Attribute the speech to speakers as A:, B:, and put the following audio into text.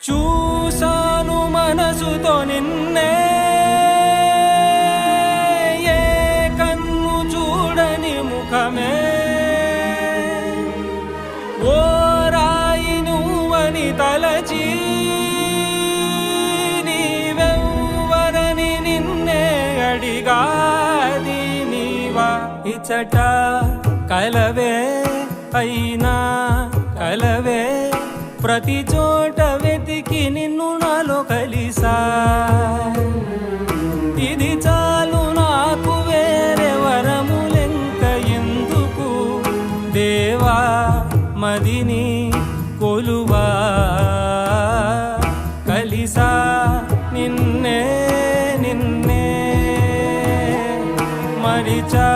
A: చూసాను మనసుతో నిన్నే, ఏ కన్ను చూడని ముఖమే, ఓ రాయి నువ్వని తలచి నీవెవ్వరని నిన్నే అడిగాది నీవా. ఇచ్చట కలవే అయినా కలవే, ప్రతి చోట వెతికి నిన్ను నాలో కలిసా. ఇది చాలు నాకు, వేరే వరములెంక ఎందుకు దేవా, మదిని కొలువా. కలిసా నిన్నే నిన్నే మరిచా